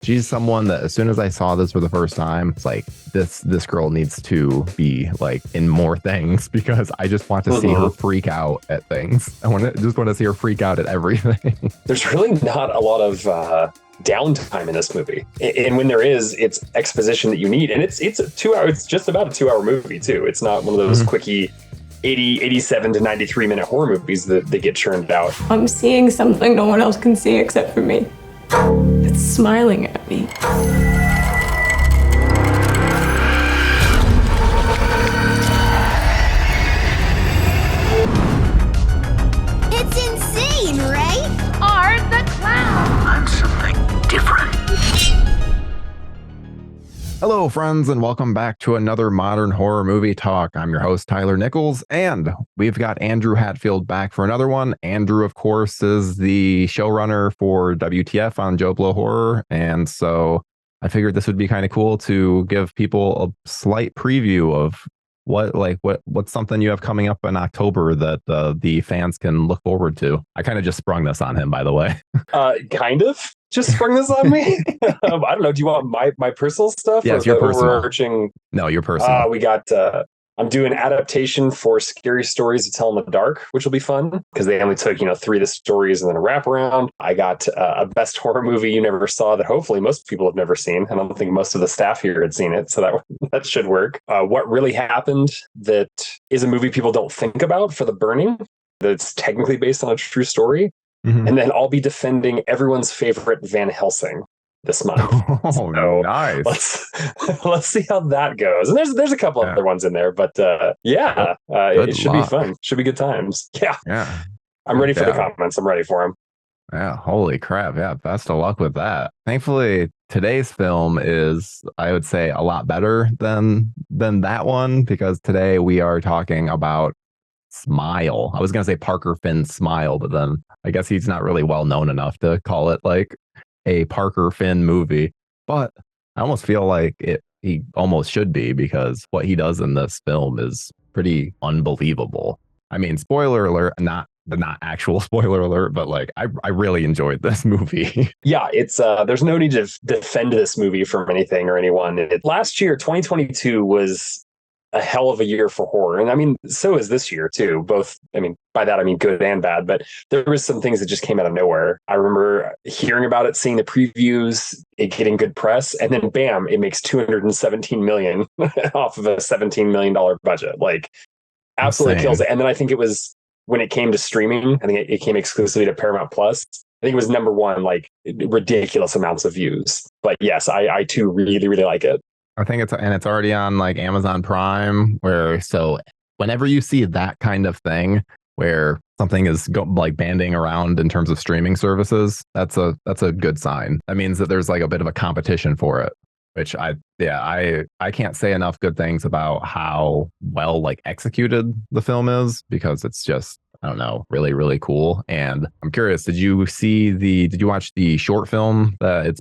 She's someone that as soon as I saw this for the first time, it's like this girl needs to be like in more things because I just want to see her freak out at things. Just want to see her freak out at everything. There's really not a lot of downtime in this movie, and when there is, it's exposition that you need, and it's a 2 hour. It's just about a 2 hour movie too. It's not one of those quickie 87 to 93 minute horror movies that they get churned out. I'm seeing something no one else can see except for me. It's smiling at me. It's insane, right? Art the clown. I'm something different. Hello, friends, and welcome back to another Modern Horror Movie Talk. I'm your host, Tyler Nichols, and we've got Andrew Hatfield back for another one. Andrew, of course, is the showrunner for WTF on Joblo Horror, and so I figured this would be kind of cool to give people a slight preview of what's something you have coming up in October that the fans can look forward to. I kind of just sprung this on him, by the way. Kind of just sprung this on me. I don't know. Do you want my personal stuff? Yes, your personal. No, your personal. We got. I'm doing adaptation for Scary Stories to Tell in the Dark, which will be fun because they only took 3 of the stories and then a wraparound. I got a best horror movie you never saw that hopefully most people have never seen. I don't think most of the staff here had seen it, so that should work. What Really Happened, that is a movie people don't think about, for The Burning, that's technically based on a true story. And then I'll be defending everyone's favorite Van Helsing this month. Oh, so nice. Let's see how that goes. And there's a couple other ones in there, but it should be fun. Should be good times. Yeah. I'm ready for the comments. I'm ready for them. Yeah, holy crap. Yeah, best of luck with that. Thankfully, today's film is, I would say, a lot better than that one, because today we are talking about Smile. I was going to say Parker Finn's Smile, but then I guess he's not really well known enough to call it like a Parker Finn movie. But I almost feel like he almost should be, because what he does in this film is pretty unbelievable. I mean, spoiler alert, not actual spoiler alert, but like I really enjoyed this movie. Yeah, it's there's no need to defend this movie from anything or anyone. Last year, 2022, was a hell of a year for horror. And I mean, so is this year too. Both, I mean, by that I mean good and bad, but there was some things that just came out of nowhere. I remember hearing about it, seeing the previews, it getting good press, and then bam, it makes $217 million off of a $17 million budget. Like, absolutely kills it. And then I think it was, when it came to streaming, I think it came exclusively to Paramount Plus. I think it was number 1, like ridiculous amounts of views. But yes, I too really, really like it. I think it's already on like Amazon Prime, so whenever you see that kind of thing where something is like banding around in terms of streaming services, that's a good sign. That means that there's like a bit of a competition for it, which I can't say enough good things about how well like executed the film is, because it's just, I don't know, really, really cool. And I'm curious, did you watch the short film that it's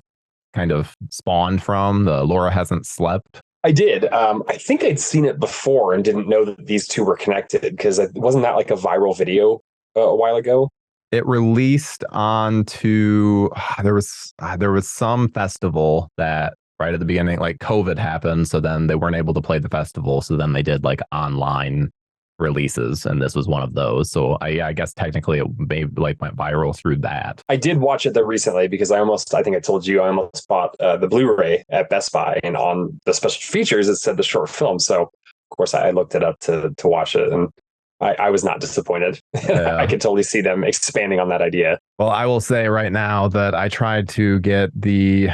kind of spawned from, the Laura Hasn't Slept? I did. I think I'd seen it before and didn't know that these two were connected, because wasn't that like a viral video a while ago? It released onto there was some festival that right at the beginning, like COVID happened, so then they weren't able to play the festival, so then they did like online releases, and this was one of those. So I guess technically it went viral through that. I did watch it though recently, because I think I told you I almost bought the Blu-ray at Best Buy, and on the special features it said the short film. So of course I looked it up to watch it, and I was not disappointed. Yeah. I could totally see them expanding on that idea. Well, I will say right now that I tried to get the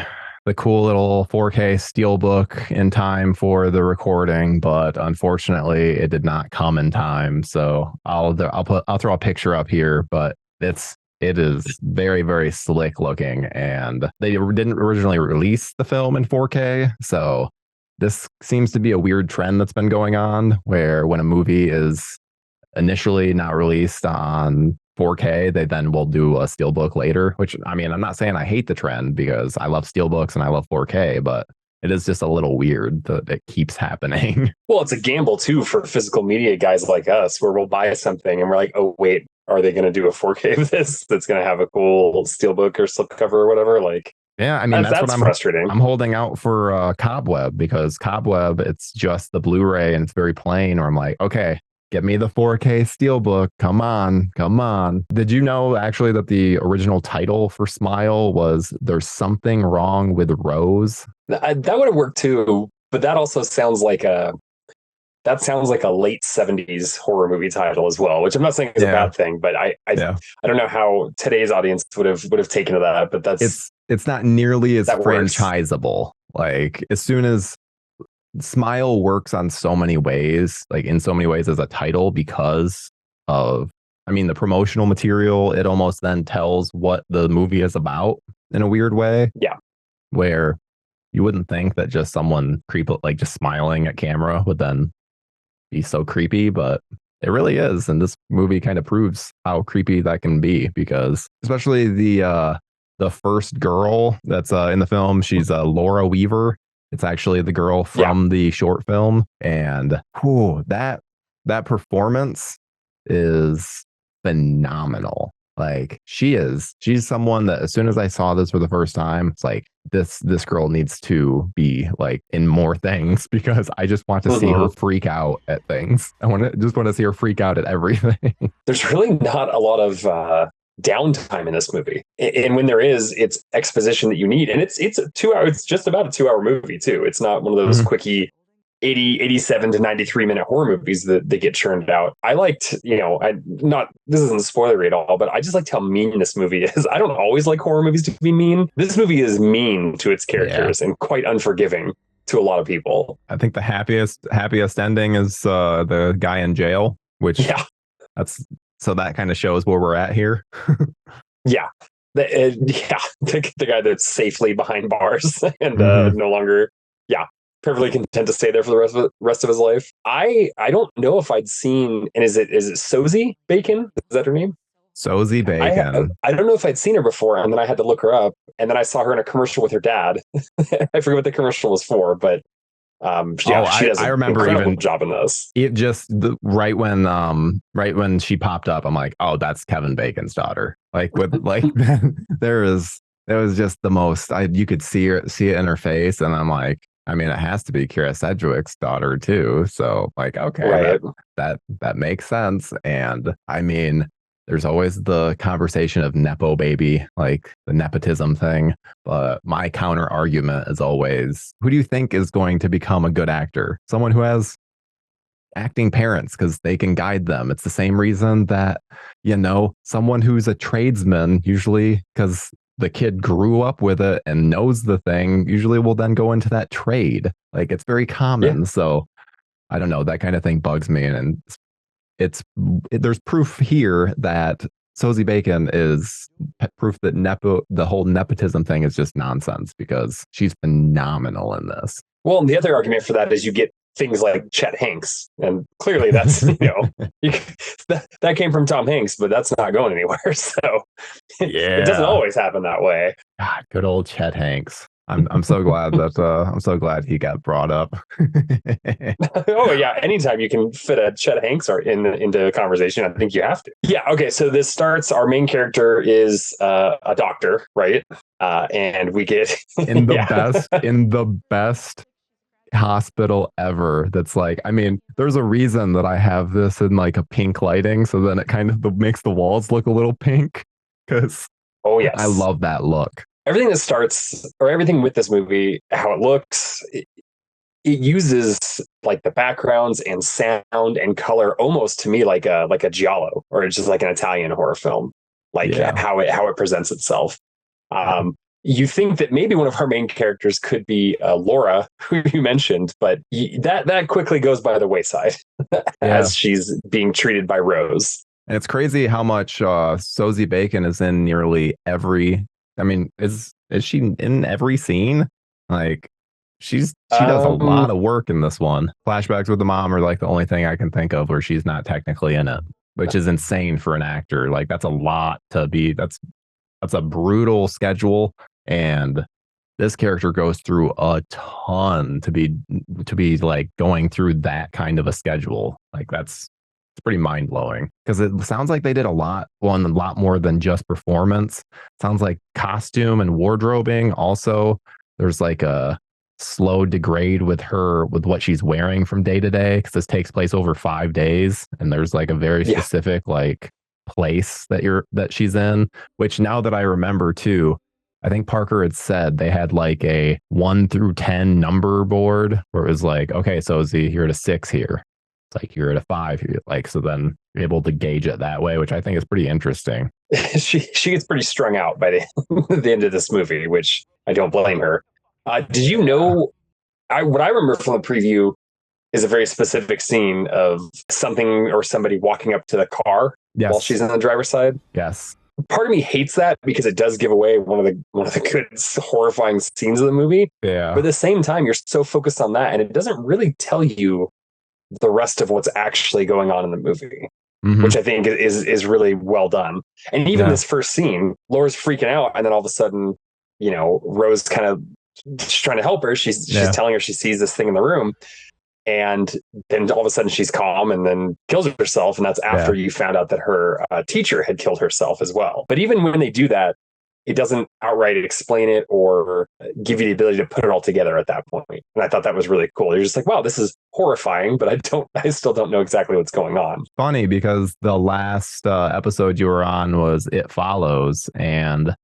cool little 4K Steelbook in time for the recording, but unfortunately it did not come in time. So I'll throw a picture up here, but it is very, very slick looking, and they didn't originally release the film in 4K. So this seems to be a weird trend that's been going on, where when a movie is initially not released on 4K, they then will do a Steelbook later, which, I mean, I'm not saying I hate the trend, because I love Steelbooks and I love 4K, but it is just a little weird that it keeps happening. Well, it's a gamble too for physical media guys like us, where we'll buy something and we're like, oh wait, are they going to do a 4K of this that's going to have a cool Steelbook or slipcover or whatever? Like, Yeah, I mean that's what frustrating. I'm holding out for Cobweb, because Cobweb, it's just the Blu-ray and it's very plain. Or I'm like, okay, get me the 4K Steelbook. Come on, come on. Did you know actually that the original title for Smile was "There's Something Wrong with Rose"? That would have worked too, but that also sounds like a late 70s horror movie title as well, which I'm not saying is a bad thing, but I don't know how today's audience would have taken to that, but it's not nearly as works. franchisable. Like, as soon as Smile works on so many ways, like in so many ways as a title, because of, I mean, the promotional material, it almost then tells what the movie is about in a weird way. Yeah. Where you wouldn't think that just someone like just smiling at camera would then be so creepy, but it really is. And this movie kind of proves how creepy that can be, because especially the first girl that's in the film, she's Laura Weaver. It's actually the girl from the short film, and that performance is phenomenal. Like, she's someone that as soon as I saw this for the first time, it's like, this girl needs to be like in more things, because I just want to see her freak out at things. Just want to see her freak out at everything. There's really not a lot of downtime in this movie, and when there is, it's exposition that you need, and it's a 2 hour, it's just about a 2 hour movie too. It's not one of those quickie 87 to 93 minute horror movies that they get churned out. I liked, this isn't spoilery at all, but I just liked how mean this movie is. I don't always like horror movies to be mean. This movie is mean to its characters and quite unforgiving to a lot of people. I think the happiest ending is the guy in jail, which so that kind of shows where we're at here. The guy that's safely behind bars and no longer perfectly content to stay there for the rest of his life. I don't know if I'd seen, and is it Sofie Bacon? Is that her name? Sofie Bacon. I don't know if I'd seen her before, and then I had to look her up, and then I saw her in a commercial with her dad. I forget what the commercial was for, but she does an incredible job in this. It just right when she popped up, I'm like, oh, that's Kevin Bacon's daughter. Like, with like there was just the most. You could see it in her face, and I'm like, I mean, it has to be Kira Sedgwick's daughter too. So, like, okay, that makes sense. And I mean, there's always the conversation of Nepo baby, like the nepotism thing. But my counter argument is always, who do you think is going to become a good actor? Someone who has acting parents, because they can guide them. It's the same reason that, someone who's a tradesman, usually because the kid grew up with it and knows the thing, usually will then go into that trade. Like, it's very common. Yeah. So I don't know, that kind of thing bugs me. And there's proof here that Sofie Bacon is proof that the whole nepotism thing is just nonsense, because she's phenomenal in this. Well, and the other argument for that is you get things like Chet Hanks, and clearly that's that came from Tom Hanks, but that's not going anywhere. So it doesn't always happen that way. God, good old Chet Hanks. I'm so glad that I'm so glad he got brought up. Oh yeah, anytime you can fit a Chet Hanks into a conversation, I think you have to. Yeah, okay. So this starts. Our main character is a doctor, right? And we get in the best hospital ever. That's like, I mean, there's a reason that I have this in like a pink lighting, so then it kind of makes the walls look a little pink, because I love that look. Everything with this movie, how it looks, it uses like the backgrounds and sound and color almost to me like a giallo, or it's just like an Italian horror film, how it presents itself. You think that maybe one of our main characters could be Laura, who you mentioned, but that quickly goes by the wayside as she's being treated by Rose. And it's crazy how much Sofie Bacon is in nearly every. I mean, is she in every scene? Like, she does a lot of work in this one. Flashbacks with the mom are like the only thing I can think of where she's not technically in it, which is insane for an actor. Like, that's a lot to be. That's a brutal schedule, and this character goes through a ton to be like going through that kind of a schedule. Like, that's It's pretty mind blowing because it sounds like they did a lot more than just performance. Sounds like costume and wardrobing. Also, there's like a slow degrade with what she's wearing from day to day because this takes place over 5 days, and there's like a very specific like place that she's in. Which now that I remember too, I think Parker had said they had like a 1 through 10 number board where it was like, okay, so you're at a 6 here. Like you're at a 5 here, like, so then you're able to gauge it that way, which I think is pretty interesting. She gets pretty strung out by the end of this movie, which I don't blame her. Did you know? What I remember from the preview is a very specific scene of something or somebody walking up to the car while she's on the driver's side. Yes. Part of me hates that because it does give away one of the good horrifying scenes of the movie. Yeah. But at the same time, you're so focused on that, and it doesn't really tell you the rest of what's actually going on in the movie, which I think is really well done. And even this first scene, Laura's freaking out, and then all of a sudden, Rose kind of she's trying to help her. She's telling her she sees this thing in the room, and then all of a sudden she's calm and then kills herself, and that's after you found out that her teacher had killed herself as well. But even when they do that, it doesn't outright explain it or give you the ability to put it all together at that point. And I thought that was really cool. You're just like, wow, this is horrifying, but I still don't know exactly what's going on. Funny because the last episode you were on was It Follows, and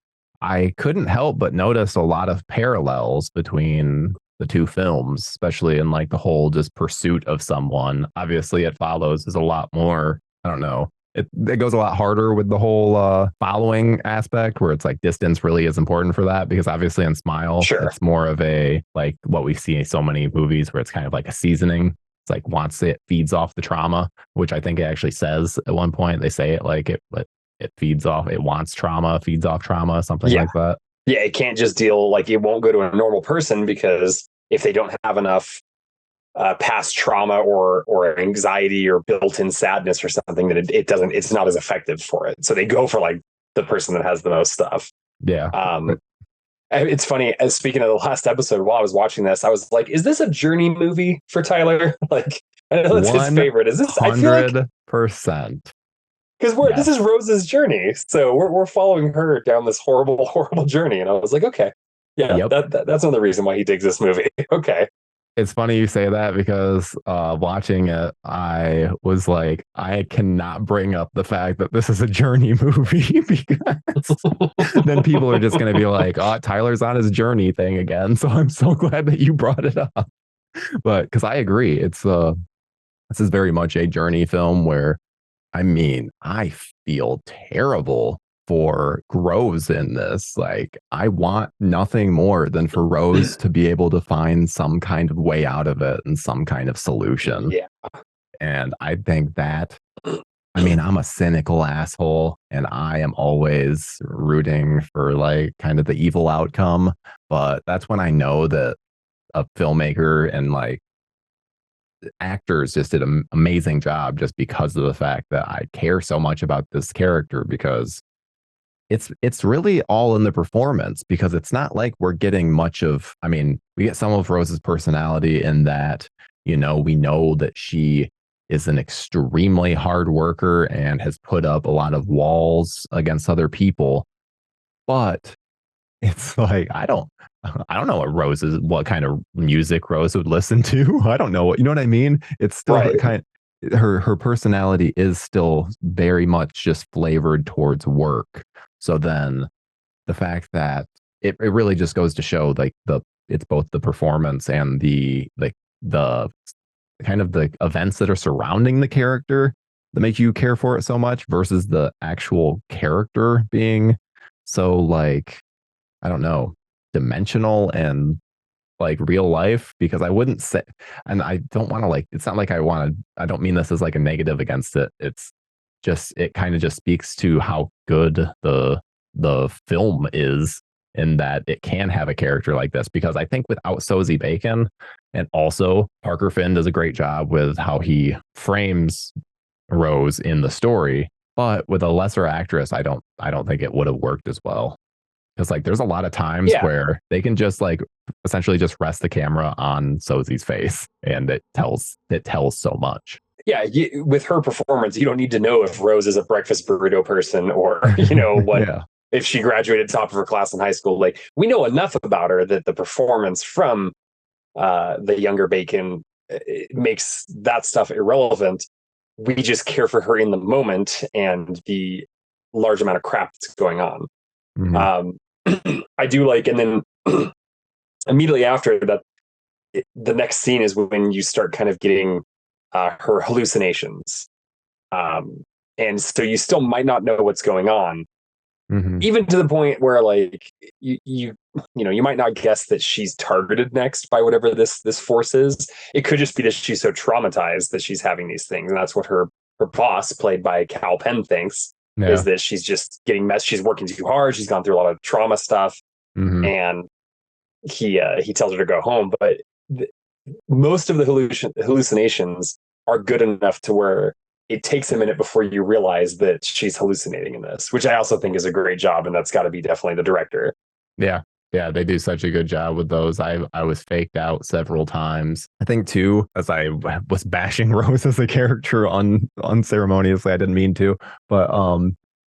I couldn't help but notice a lot of parallels between the two films, especially in like the whole just pursuit of someone. Obviously, It Follows is a lot more, I don't know, it goes a lot harder with the whole following aspect, where it's like distance really is important for that, because obviously in Smile, it's more of a like what we see in so many movies where it's kind of like a seasoning. It's like feeds off the trauma, which I think it actually says at one point. They say it like it feeds off, it wants trauma, feeds off trauma, something like that. Yeah, it can't just deal, like it won't go to a normal person, because if they don't have enough past trauma or anxiety or built-in sadness or something, that it's not as effective for it. So they go for like the person that has the most stuff. It's funny, as speaking of the last episode, while I was watching this, I was like, is this a Journey movie for Tyler? Like, I know that's his favorite. Is this 100%? Because this is Rose's journey, so we're following her down this horrible journey, and I was like, okay, that's another reason why he digs this movie. Okay. It's funny you say that, because watching it, I was like, I cannot bring up the fact that this is a Journey movie, because then people are just going to be like, oh, Tyler's on his Journey thing again. So I'm so glad that you brought it up. But because I agree, this is very much a Journey film where, I mean, I feel terrible for Rose in this. Like, I want nothing more than for Rose to be able to find some kind of way out of it and some kind of solution. Yeah. And I think that, I mean, I'm a cynical asshole, and I am always rooting for like kind of the evil outcome. But that's when I know that a filmmaker and like actors just did an amazing job, just because of the fact that I care so much about this character, because it's really all in the performance, because it's not like we're getting much of, I mean, we get some of Rose's personality in that, we know that she is an extremely hard worker and has put up a lot of walls against other people. But it's like, I don't know what kind of music Rose would listen to. I don't know you know what I mean? It's still her personality is still very much just flavored towards work. So then the fact that it really just goes to show like it's both the performance and the kind of the events that are surrounding the character that make you care for it so much, versus the actual character being so like, I don't know, dimensional and like real life. Because I wouldn't say, and I don't want to like, it's not like I don't mean this as like a negative against it. It's just, it kind of just speaks to how good the film is, in that it can have a character like this. Because I think without Sofie Bacon, and also Parker Finn does a great job with how he frames Rose in the story, but with a lesser actress, I don't think it would have worked as well. Because like there's a lot of times where they can just like essentially just rest the camera on Sofie's face, and it tells so much. yeah, with her performance, you don't need to know if Rose is a breakfast burrito person or, what, Yeah. if she graduated top of her class in high school. Like, we know enough about her that the performance from the younger Bacon makes that stuff irrelevant. We just care for her in the moment and the large amount of crap that's going on. I do like, and then immediately after that, the next scene is when you start kind of getting her hallucinations. And so you still might not know what's going on, even to the point where like you might not guess that she's targeted next by whatever this force is. It could just be that she's so traumatized that she's having these things, and that's what her boss, played by Cal Penn, thinks is that she's just getting she's working too hard. She's gone through a lot of trauma stuff, and he tells her to go home. But most of the hallucinations are good enough to where it takes a minute before you realize that she's hallucinating in this, which I also think is a great job, and that's got to be definitely the director. Yeah, they do such a good job with those. I was faked out several times. I think too, as I was bashing Rose as a character unceremoniously. I didn't mean to, but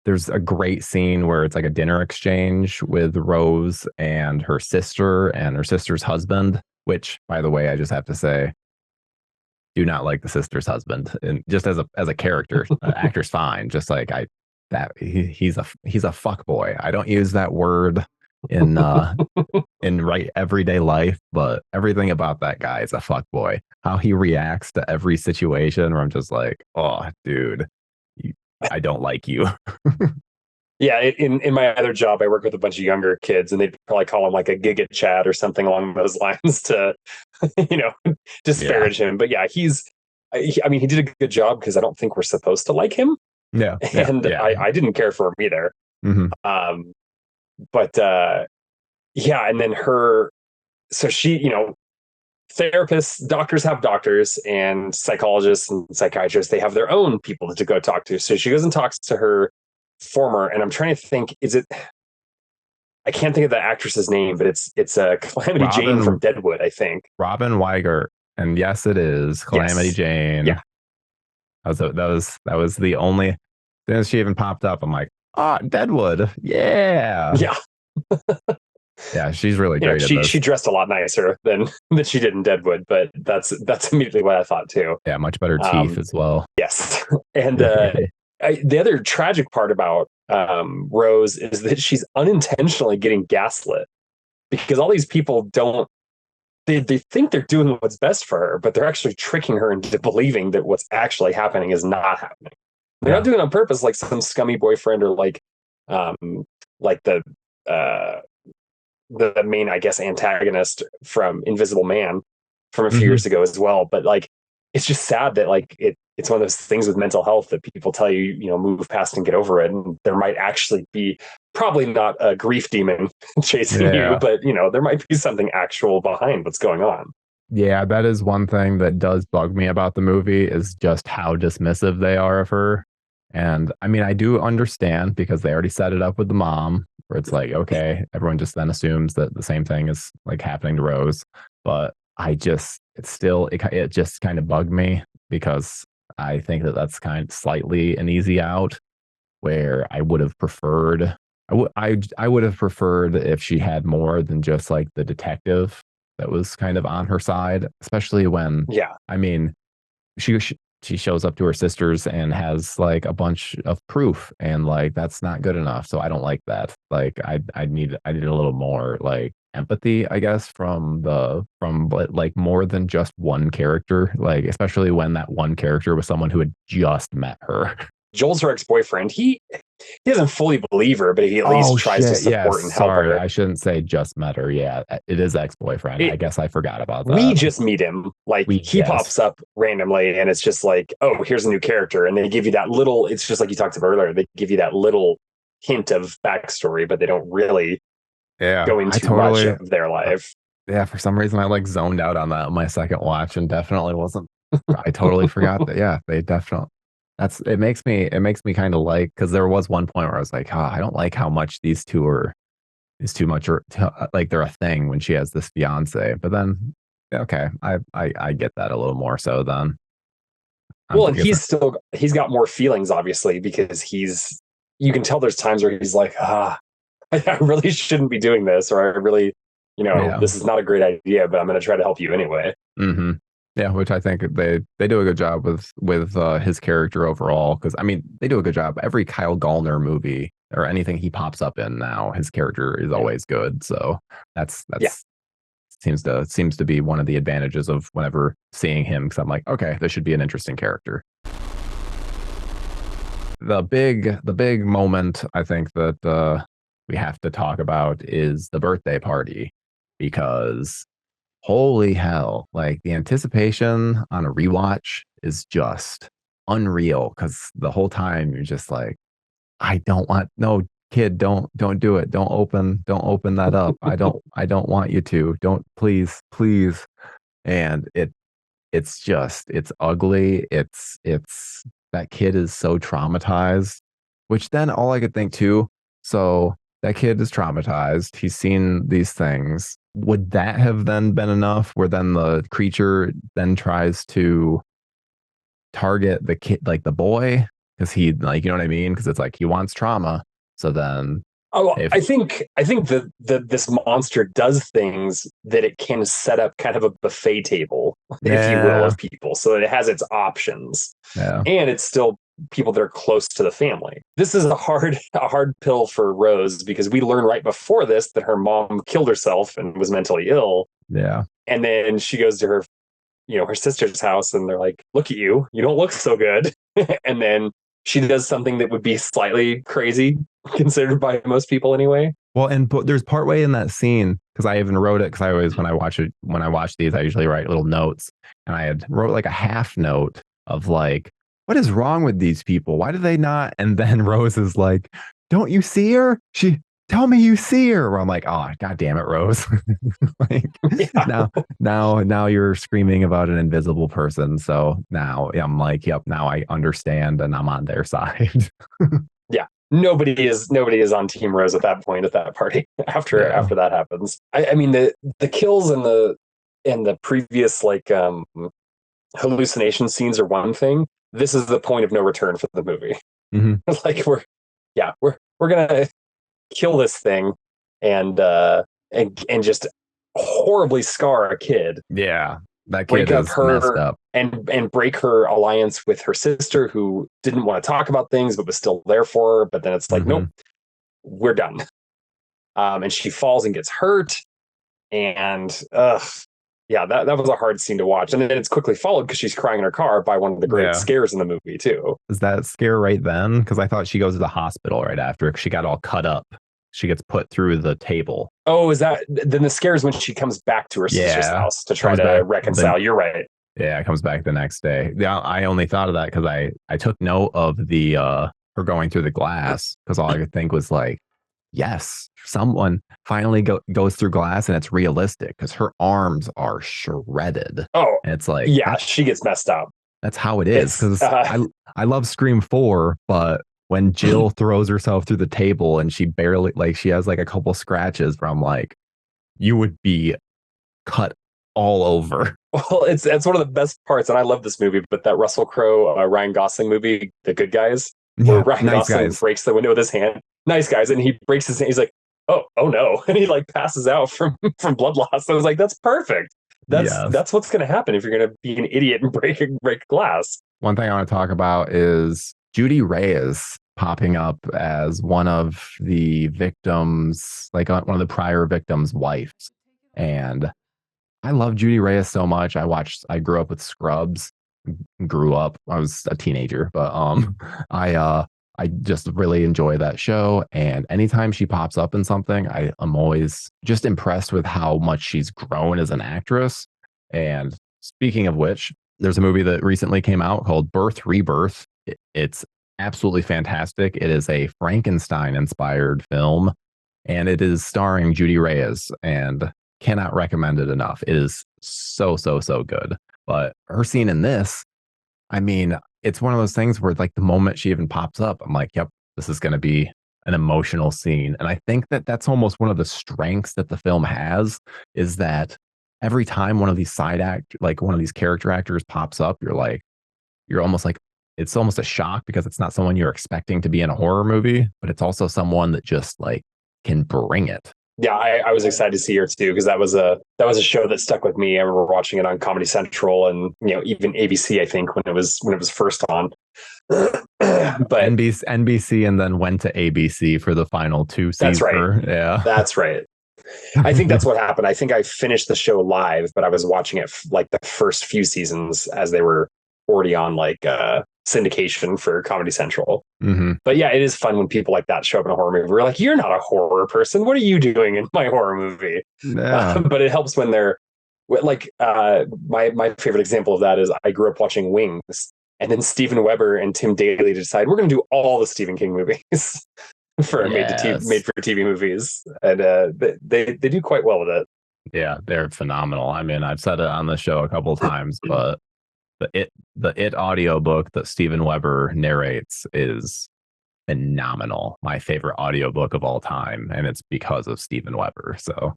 there's a great scene where it's like a dinner exchange with Rose and her sister's husband. Which, by the way, I just have to say, do not like the sister's husband, and just as a character, actor's fine. Just like he's a fuck boy. I don't use that word in everyday life, but everything about that guy is a fuck boy. How he reacts to every situation, where I'm just like, oh, dude, I don't like you. Yeah, in my other job, I work with a bunch of younger kids, and they'd probably call him like a giga Chad or something along those lines to, disparage him. But yeah, he did a good job, because I don't think we're supposed to like him. Yeah, and I didn't care for him either. But and then so she, therapists, doctors have doctors, and psychologists and psychiatrists, they have their own people to go talk to. So she goes and talks to her former, and I'm trying to think, I can't think of the actress's name, but it's Calamity Jane from Deadwood, I think. Robin Weigert, and yes, it is Calamity Jane. Yeah, that was the only. Then she even popped up. I'm like, Deadwood, yeah. Yeah, she's really great. She dressed a lot nicer than she did in Deadwood, but that's immediately what I thought too. Yeah, much better teeth as well. Yes, and the other tragic part about Rose is that she's unintentionally getting gaslit, because all these people they think they're doing what's best for her, but they're actually tricking her into believing that what's actually happening is not happening. They're not doing it on purpose, like some scummy boyfriend, or like the main, I guess, antagonist from Invisible Man from a few years ago as well. But like, it's just sad that like it's one of those things with mental health that people tell you, move past and get over it. And there might actually be probably not a grief demon chasing you, but there might be something actual behind what's going on. Yeah, that is one thing that does bug me about the movie, is just how dismissive they are of her. And I mean, I do understand, because they already set it up with the mom, where it's like, okay, everyone just then assumes that the same thing is like happening to Rose. But it just kind of bugged me, because I think that's kind of slightly an easy out, where I would have preferred, I would have preferred if she had more than just like the detective that was kind of on her side, especially when, I mean, she shows up to her sister's and has like a bunch of proof, and like that's not good enough. So I don't like that. Like I need a little more like empathy, I guess, from like more than just one character, like especially when that one character was someone who had just met her. Joel's her ex-boyfriend. He doesn't fully believe her, but he at least tries to support and help her. I shouldn't say just met her. Yeah, it is ex-boyfriend. I guess I forgot about that. We just meet him. Like he pops up randomly, and it's just like, oh, here's a new character. And they give you that little, it's just like you talked about earlier, they give you that little hint of backstory, but they don't really go into much of their life. Yeah, for some reason I like zoned out on that on my second watch, and definitely wasn't. I totally forgot that. Yeah, they definitely. It makes me kind of like, because there was one point where I was like, I don't like how much these two is too much, or like they're a thing when she has this fiance. But then, okay, I get that a little more so then. Well, and he's got more feelings, obviously, because you can tell there's times where he's like, I really shouldn't be doing this, or I really, this is not a great idea, but I'm going to try to help you anyway. Mm-hmm. Yeah, which I think they do a good job with his character overall. Because I mean, they do a good job. Every Kyle Gallner movie or anything he pops up in now, his character is always good. So that's seems to be one of the advantages of whenever seeing him. Because I'm like, okay, this should be an interesting character. The big moment I think that we have to talk about is the birthday party, because holy hell, like the anticipation on a rewatch is just unreal, because the whole time you're just like, I don't want, no kid, don't do it. Don't open that up. I don't want you to. Don't, please. And it's ugly. It's that kid is so traumatized, which then all I could think too, so that kid is traumatized. He's seen these things. Would that have then been enough where then the creature then tries to target the kid, like the boy? Because he, like, you know what I mean? Because it's like he wants trauma. So then I think that this monster does things that it can set up kind of a buffet table, if you will, of people, so that it has its options. Yeah. And it's still people that are close to the family. This is a hard pill for Rose, because we learn right before this that her mom killed herself and was mentally ill. Yeah. And then she goes to her, her sister's house, and they're like, look at you don't look so good. And then she does something that would be slightly crazy, considered by most people anyway. Well, and there's partway in that scene, because I even wrote it, because I always, when I watch these, I usually write little notes, and I had wrote like a half note of like, what is wrong with these people? Why do they not? And then Rose is like, don't you see her? Tell me you see her. Where I'm like, oh, God damn it, Rose. Like, now you're screaming about an invisible person. So now I'm like, yep, now I understand, and I'm on their side. Yeah. Nobody is on Team Rose at that point, at that party, after that happens. I mean, the kills and the previous like hallucination scenes are one thing. This is the point of no return for the movie. Mm-hmm. Like we're gonna kill this thing and just horribly scar a kid. Yeah, that kid is messed up. And break her alliance with her sister, who didn't want to talk about things but was still there for her. But then it's like, nope, we're done. And she falls and gets hurt. And that was a hard scene to watch. And then it's quickly followed, because she's crying in her car, by one of the great scares in the movie too. Is that scare right then? Because I thought she goes to the hospital right after, because she got all cut up. She gets put through the table. Oh, is that then the scare is when she comes back to her sister's house to try to reconcile? You're right. Yeah, it comes back the next day. Yeah, I only thought of that because I took note of the her going through the glass, because all I could think was like, yes, someone finally goes through glass, and it's realistic, because her arms are shredded. Oh, and it's like, she gets messed up. That's how it is. Because I love Scream 4, but when Jill throws herself through the table and she barely, like, she has like a couple scratches from, like, you would be cut all over. Well, it's one of the best parts, and I love this movie, but that Russell Crowe, Ryan Gosling movie, The Good Guys, where Ryan Gosling breaks the window with his hand. Nice Guys, and he breaks his hand. He's like, oh no, and he like passes out from blood loss. I was like, that's perfect. That's what's going to happen if you're going to be an idiot and break glass. One thing I want to talk about is Judy Reyes popping up as one of the victims, like one of the prior victims' wives. And I love Judy Reyes so much. I grew up with Scrubs. I was a teenager, but I just really enjoy that show. And anytime she pops up in something, I'm always just impressed with how much she's grown as an actress. And speaking of which, there's a movie that recently came out called Birth Rebirth. It's absolutely fantastic. It is a Frankenstein-inspired film, and it is starring Judy Reyes, and cannot recommend it enough. It is so good. But her scene in this, I mean, it's one of those things where, like, the moment she even pops up, I'm like, yep, this is going to be an emotional scene. And I think that that's almost one of the strengths that the film has, is that every time one of these one of these character actors pops up, you're like, you're almost like, it's almost a shock because it's not someone you're expecting to be in a horror movie, but it's also someone that just like can bring it. Yeah, I was excited to see her too, because that was a show that stuck with me. I remember watching it on Comedy Central and even ABC, I think, when it was first on. But NBC and then went to ABC for the final 2 seasons. That's right. Yeah. That's right. I think that's what happened. I think I finished the show live, but I was watching it like the first few seasons as they were already on like syndication for Comedy Central. Mm-hmm. But yeah, it is fun when people like that show up in a horror movie. We're like, you're not a horror person. What are you doing in my horror movie? Yeah. But it helps when they're like, my favorite example of that is I grew up watching Wings, and then Steven Weber and Tim Daly decide we're going to do all the Stephen King movies for made for TV movies, and they do quite well with it. Yeah, they're phenomenal. I mean, I've said it on the show a couple of times, but the It audiobook that Steven Weber narrates is phenomenal. My favorite audiobook of all time, and it's because of Steven Weber. So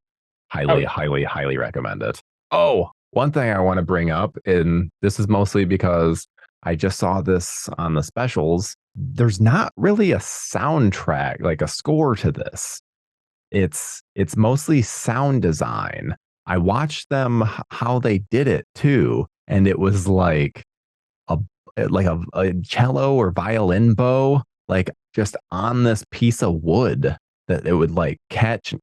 highly recommend it. Oh, one thing I want to bring up, and this is mostly because I just saw this on the specials. There's not really a soundtrack, like a score to this. It's mostly sound design. I watched them how they did it too, and it was like a cello or violin bow, like just on this piece of wood that it would like catch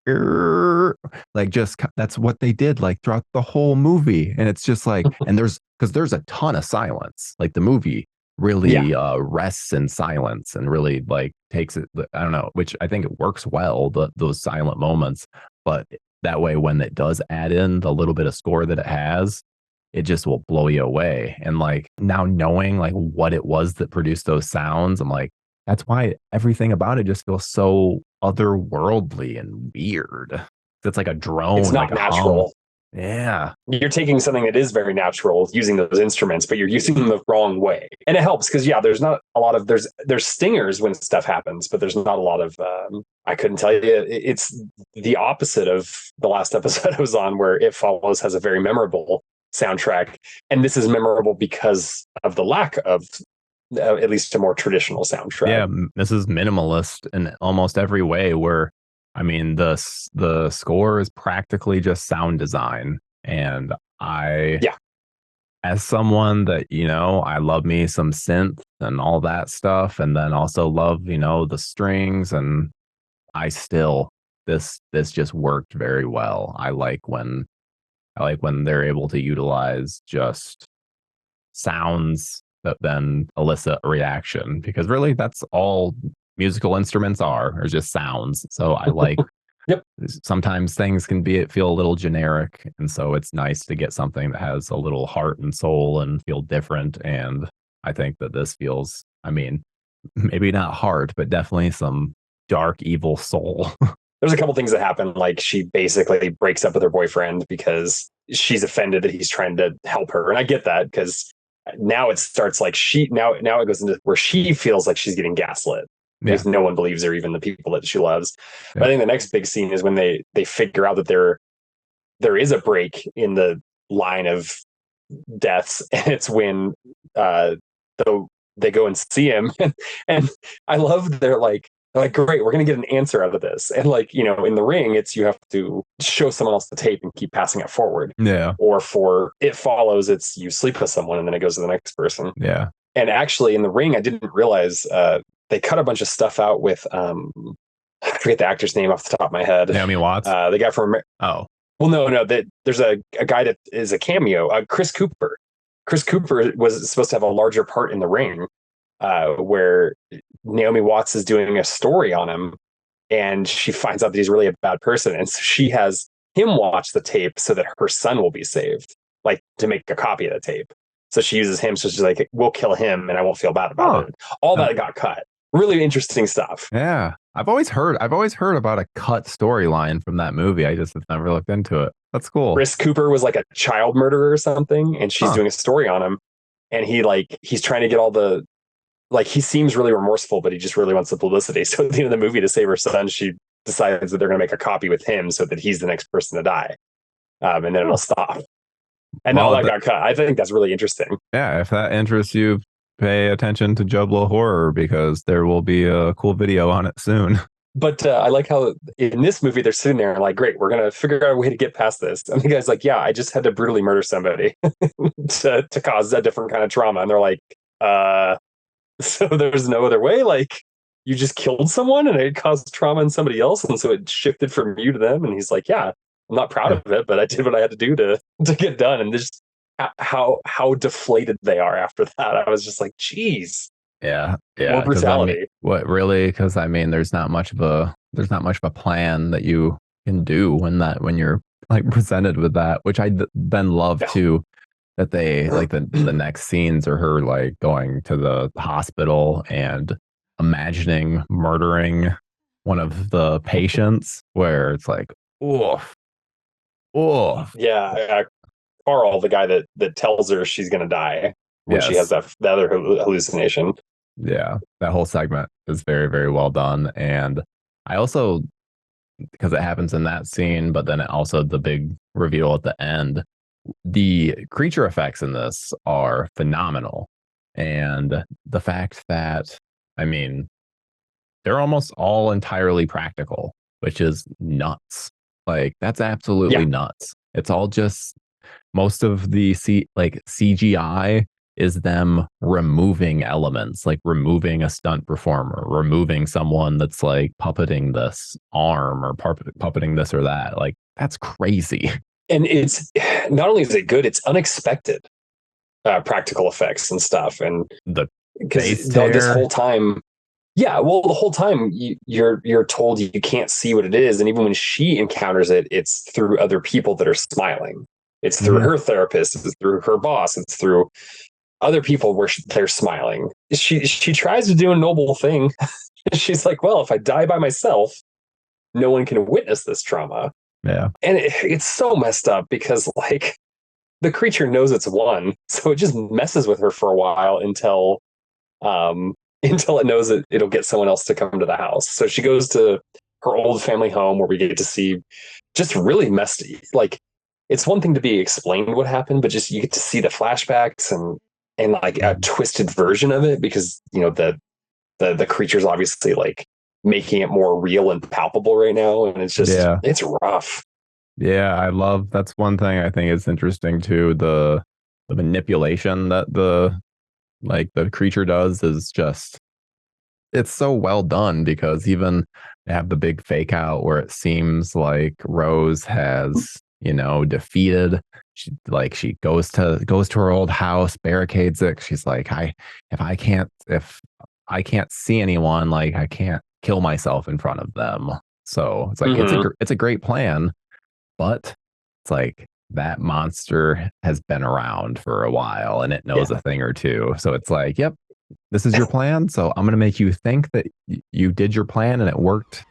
and like just that's what they did like throughout the whole movie. And it's just like, and there's a ton of silence. Like the movie really rests in silence and really like takes it, I don't know, which I think it works well, those silent moments. But that way, when it does add in the little bit of score that it has, it just will blow you away. And like now knowing like what it was that produced those sounds, I'm like, that's why everything about it just feels so otherworldly and weird. It's like a drone. It's not like natural. Yeah. You're taking something that is very natural using those instruments, but you're using them the wrong way. And it helps because, there's not a lot of, there's stingers when stuff happens, but there's not a lot of, I couldn't tell you. It's the opposite of the last episode I was on, where It Follows has a very memorable soundtrack. And this is memorable because of the lack of at least a more traditional soundtrack. Yeah, this is minimalist in almost every way, where I mean, the score is practically just sound design. And as someone that, I love me some synth and all that stuff, and then also love, the strings, and this just worked very well. I like when they're able to utilize just sounds that then elicit a reaction, because really that's all musical instruments are just sounds. So I like sometimes things can feel a little generic, and so it's nice to get something that has a little heart and soul and feel different. And I think that this feels, I mean, maybe not heart, but definitely some dark evil soul. There's a couple things that happen, like she basically breaks up with her boyfriend because she's offended that he's trying to help her, and I get that, because now it starts like now it goes into where she feels like she's getting gaslit. Because no one believes her, even the people that she loves. Yeah. But I think the next big scene is when they figure out that there is a break in the line of deaths, and it's when they go and see him, and I love they're like, great, we're gonna get an answer out of this. And like, in the Ring, it's you have to show someone else the tape and keep passing it forward. Yeah. Or for It Follows, it's you sleep with someone and then it goes to the next person. Yeah. And actually, in the Ring, I didn't realize they cut a bunch of stuff out with I forget the actor's name off the top of my head. Naomi Watts. The guy from there's a guy that is a cameo. Chris Cooper. Chris Cooper was supposed to have a larger part in the Ring, where Naomi Watts is doing a story on him, and she finds out that he's really a bad person, and so she has him watch the tape so that her son will be saved, like to make a copy of the tape. So she uses him, so she's like, we'll kill him and I won't feel bad about it. All that got cut. Really interesting stuff. Yeah. I've always heard about a cut storyline from that movie. I just have never looked into it. That's cool. Chris Cooper was like a child murderer or something, and she's doing a story on him. And he's trying to get all the, like, he seems really remorseful, but he just really wants the publicity. So at the end of the movie, to save her son, she decides that they're going to make a copy with him so that he's the next person to die. And then it'll stop. And all that got cut. I think that's really interesting. Yeah, if that interests you, pay attention to Joblo Horror because there will be a cool video on it soon. But I like how in this movie they're sitting there and like, great, we're gonna figure out a way to get past this. And the guy's like, yeah, I just had to brutally murder somebody to cause a different kind of trauma. And they're like, so there's no other way. Like, you just killed someone and it caused trauma in somebody else, and so it shifted from you to them. And he's like, yeah, I'm not proud of it, but I did what I had to do to get done. And just how deflated they are after that. I was just like, geez. Yeah. More brutality. I mean, what really? Because I mean, there's not much of a plan that you can do when you're like presented with that, which I then love too. That they like the next scenes are her like going to the hospital and imagining murdering one of the patients, where it's like, oof. Yeah, Carl, the guy that tells her she's gonna die when she has the other hallucination. Yeah, that whole segment is very, very well done. And I also, because it happens in that scene, but then also the big reveal at the end, the creature effects in this are phenomenal. And the fact that, I mean, they're almost all entirely practical, which is nuts. Like, that's absolutely nuts. It's all just, most of the CGI is them removing elements, like removing a stunt performer, removing someone that's like puppeting this arm or puppeting this or that. Like, that's crazy. And it's not only is it good, it's unexpected practical effects and stuff. And because this whole time, the whole time you're told you can't see what it is. And even when she encounters it, it's through other people that are smiling. It's through her therapist, it's through her boss, it's through other people where they're smiling. She tries to do a noble thing. She's like, well, if I die by myself, no one can witness this trauma. Yeah. And it's so messed up because like the creature knows it's won. So it just messes with her for a while until it knows that it'll get someone else to come to the house. So she goes to her old family home where we get to see just really messy. Like, it's one thing to be explained what happened, but just you get to see the flashbacks and like a twisted version of it because, you know, the creature's obviously like making it more real and palpable right now. And it's just, it's rough. Yeah. That's one thing I think is interesting too. The manipulation that the creature does is just, it's so well done because even they have the big fake out where it seems like Rose has, you know, defeated. She goes to her old house, barricades it. She's like, if I can't see anyone, like I can't kill myself in front of them. So it's like it's a great plan, but it's like that monster has been around for a while and it knows a thing or two. So it's like, yep, this is your plan. So I'm going to make you think that you did your plan and it worked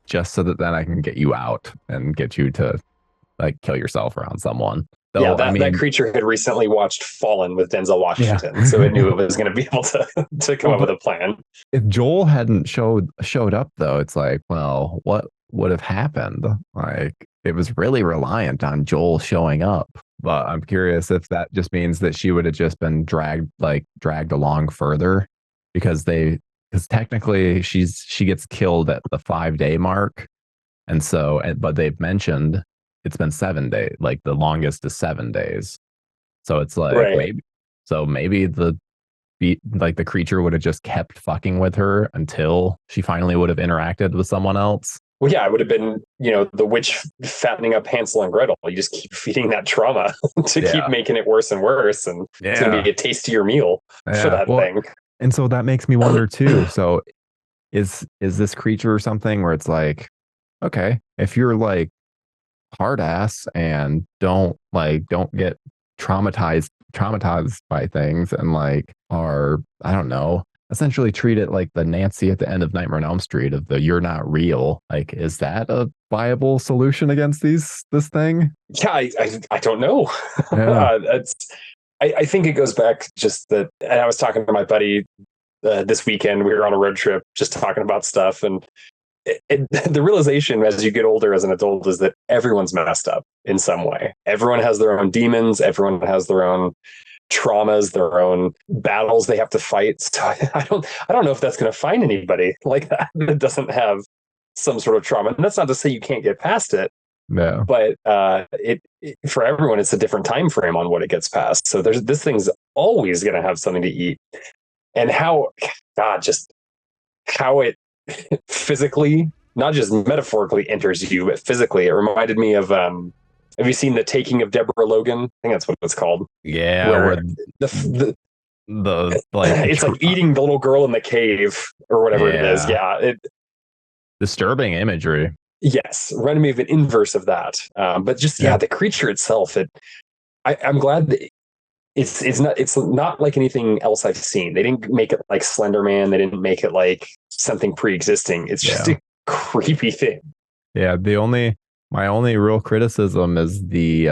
just so that then I can get you out and get you to like kill yourself around someone. So, that creature had recently watched Fallen with Denzel Washington, so it knew it was going to be able to come up with a plan. If Joel hadn't showed up, though, it's like, well, what would have happened? Like, it was really reliant on Joel showing up. But I'm curious if that just means that she would have just been dragged along further because technically she gets killed at the 5-day mark, and so but they've mentioned it's been 7 days, like the longest is 7 days. So it's like maybe the creature would have just kept fucking with her until she finally would have interacted with someone else. Well, yeah, it would have been, you know, the witch fattening up Hansel and Gretel. You just keep feeding that trauma to keep making it worse and worse. And it's going to be a tastier meal for that thing. And so that makes me wonder too. So is this creature something where it's like, okay, if you're like hard ass and don't get traumatized by things and like are, I don't know, essentially treat it like the Nancy at the end of Nightmare on Elm Street of the "you're not real." Like, is that a viable solution against this thing? Yeah, I don't know. Yeah. I think it goes back just that. And I was talking to my buddy this weekend. We were on a road trip, just talking about stuff, and the realization as you get older as an adult is that everyone's messed up in some way. Everyone has their own demons. Everyone has their own traumas, their own battles they have to fight. So I don't know if that's going to find anybody like that doesn't have some sort of trauma. And that's not to say you can't get past it. Yeah. But it for everyone, it's a different time frame on what it gets past. So this thing's always going to have something to eat. And how it physically, not just metaphorically, enters you, but physically. It reminded me of have you seen The Taking of Deborah Logan? I think that's what it's called. Yeah, where the it's like eating the little girl in the cave or whatever it is. Yeah, disturbing imagery. Yes, reminded me of an inverse of that. But just the creature itself. I'm glad that it's not like anything else I've seen. They didn't make it like Slender Man. They didn't make it like something pre-existing. It's just a creepy thing. Yeah, my only real criticism is the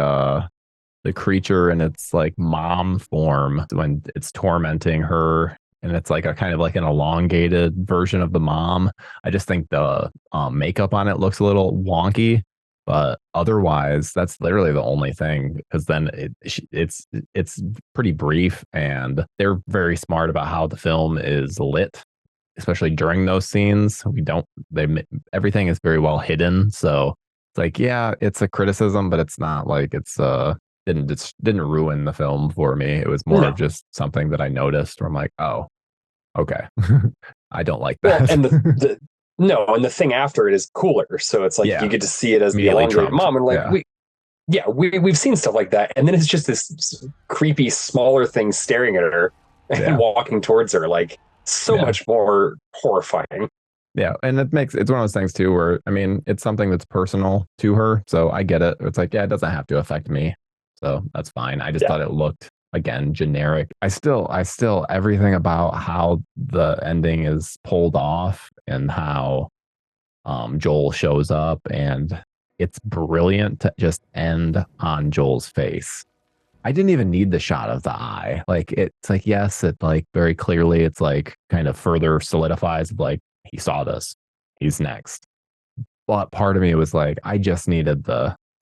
creature in its like mom form when it's tormenting her, and it's like a kind of like an elongated version of the mom. I just think the makeup on it looks a little wonky, but otherwise that's literally the only thing, because then it's pretty brief, and they're very smart about how the film is lit, especially during those scenes. Everything is very well hidden, so it's like, yeah, it's a criticism, but it's not like it's didn't ruin the film for me. It was more of just something that I noticed where I'm like, oh, okay. I don't like that. Well, and and the thing after it is cooler. So it's like you get to see it as the elongated mom, and like we've seen stuff like that, and then it's just this creepy smaller thing staring at her and walking towards her, like so much more horrifying. Yeah, and it's one of those things too where, I mean, it's something that's personal to her, so I get it. It's like, it doesn't have to affect me, so that's fine. I just thought it looked, again, generic. I still everything about how the ending is pulled off and how Joel shows up, and it's brilliant to just end on Joel's face. I didn't even need the shot of the eye. Like, it's like, yes, it like very clearly, it's like kind of further solidifies like, he saw this, he's next. But part of me was like, I just needed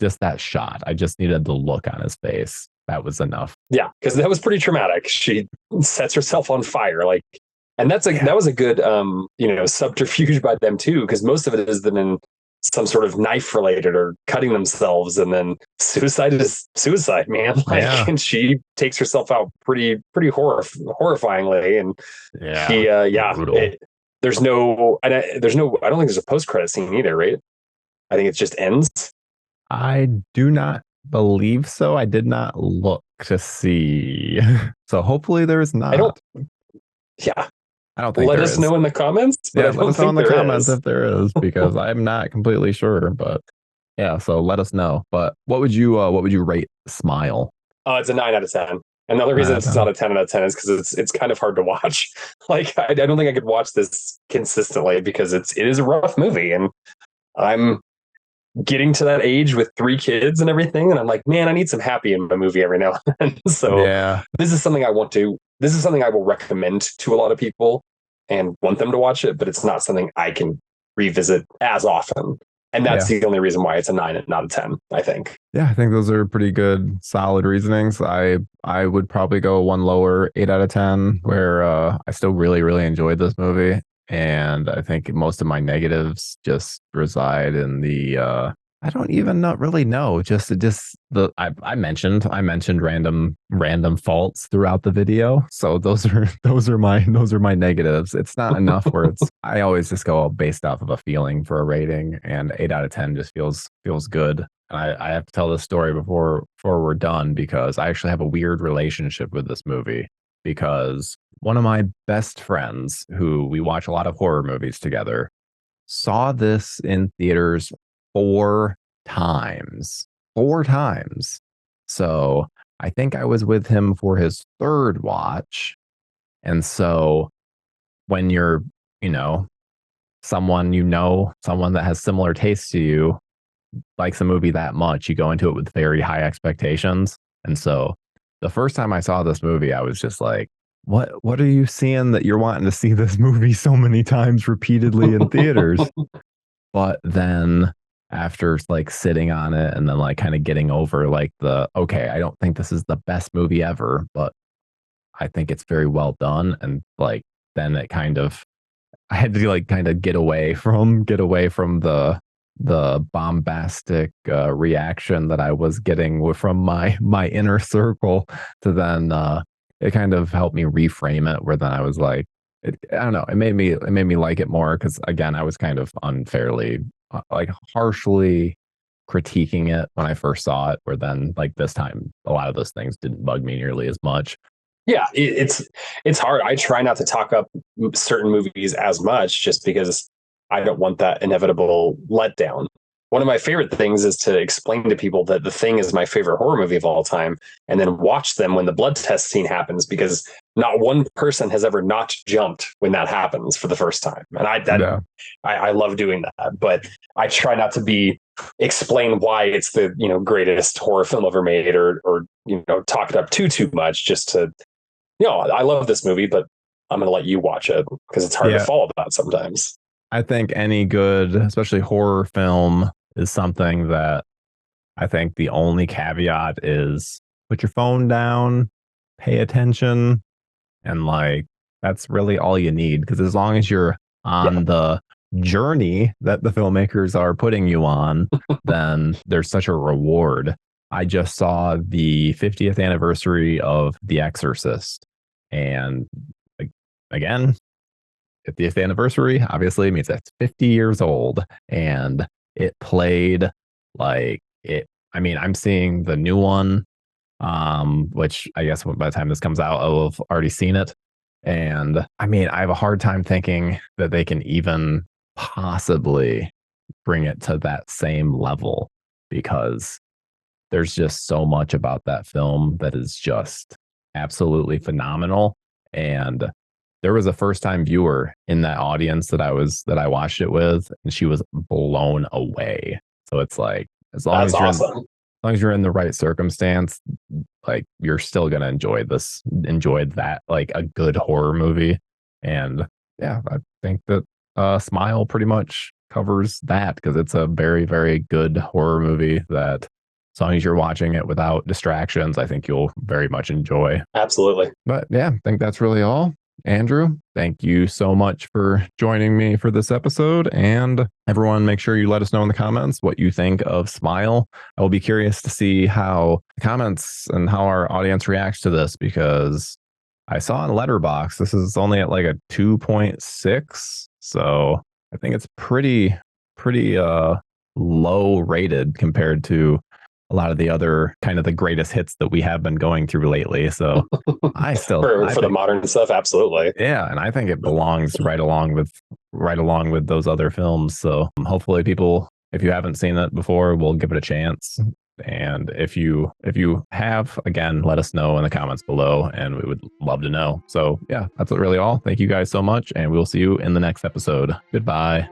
just that shot. I just needed the look on his face. That was enough. Yeah, because that was pretty traumatic. She sets herself on fire, like, and that was a good subterfuge by them too, because most of it is them in some sort of knife related or cutting themselves, and then suicide is suicide, man. Like, and she takes herself out pretty horrifyingly, and there's no, I don't think there's a post-credit scene either, right? I think it just ends. I do not believe so. I did not look to see. So hopefully there's not. I don't think let us know in the comments. Yeah, let us know in the comments if there is, because I'm not completely sure. But yeah, so let us know. But what would you rate Smile? It's a 9 out of 10. And the other reason it's not a 10 out of 10 is because it's kind of hard to watch. Like, I don't think I could watch this consistently, because it is a rough movie, and I'm getting to that age with 3 kids and everything, and I'm like, man, I need some happy in my movie every now and then. So this is something I will recommend to a lot of people and want them to watch it, but it's not something I can revisit as often. And that's the only reason why it's a 9 and not a 10, I think. Yeah, I think those are pretty good, solid reasonings. I would probably go one lower, 8 out of 10, where I still really, really enjoyed this movie. And I think most of my negatives just reside in the I don't even really know. I mentioned random faults throughout the video. So those are my negatives. It's not enough where I always just go based off of a feeling for a rating, and 8 out of 10 just feels good. And I have to tell this story before we're done, because I actually have a weird relationship with this movie, because one of my best friends, who we watch a lot of horror movies together, saw this in theaters 4 times. So I think I was with him for his 3rd watch. And so when you're, someone that has similar tastes to you likes a movie that much, you go into it with very high expectations. And so the first time I saw this movie, I was just like, what are you seeing that you're wanting to see this movie so many times repeatedly in theaters? But then after like sitting on it and then like kind of getting over like okay, I don't think this is the best movie ever, but I think it's very well done. And like, then it kind of, I had to like kind of get away from the bombastic reaction that I was getting from my inner circle to then it kind of helped me reframe it, where then I was like, I don't know, it made me like it more, because again, I was kind of unfairly like harshly critiquing it when I first saw it, where then like this time a lot of those things didn't bug me nearly as much. Yeah, it's hard. I try not to talk up certain movies as much, just because I don't want that inevitable letdown. One of my favorite things is to explain to people that The Thing is my favorite horror movie of all time, and then watch them when the blood test scene happens, because not one person has ever not jumped when that happens for the first time. And I love doing that, but I try not to explain why it's the greatest horror film ever made, or talk it up too much, just to I love this movie, but I'm going to let you watch it, because it's hard to follow that sometimes. I think any good, especially horror film, is something that I think the only caveat is put your phone down, pay attention, and like that's really all you need. Because as long as you're on the journey that the filmmakers are putting you on, then there's such a reward. I just saw the 50th anniversary of The Exorcist, and like, again, 50th anniversary obviously means that's 50 years old, and it played like it. I mean, I'm seeing the new one, which I guess by the time this comes out, I'll have already seen it. And I mean, I have a hard time thinking that they can even possibly bring it to that same level, because there's just so much about that film that is just absolutely phenomenal. And there was a first time viewer in that audience that I watched it with, and she was blown away. So it's like, as long as you're in the right circumstance, like you're still going to enjoy that, like a good horror movie. And yeah, I think that Smile pretty much covers that, because it's a very, very good horror movie that, as long as you're watching it without distractions, I think you'll very much enjoy. Absolutely. But yeah, I think that's really all. Andrew, thank you so much for joining me for this episode. And everyone, make sure you let us know in the comments what you think of Smile. I will be curious to see how the comments and how our audience reacts to this, because I saw on Letterboxd this is only at like a 2.6. So I think it's pretty low rated compared to a lot of the other kind of the greatest hits that we have been going through lately. So I still for the modern stuff, absolutely. Yeah, and I think it belongs right along with those other films. So hopefully people, if you haven't seen it before, will give it a chance. And if you have, again, let us know in the comments below, and we would love to know. So yeah, that's really all. Thank you guys so much, and we'll see you in the next episode. Goodbye.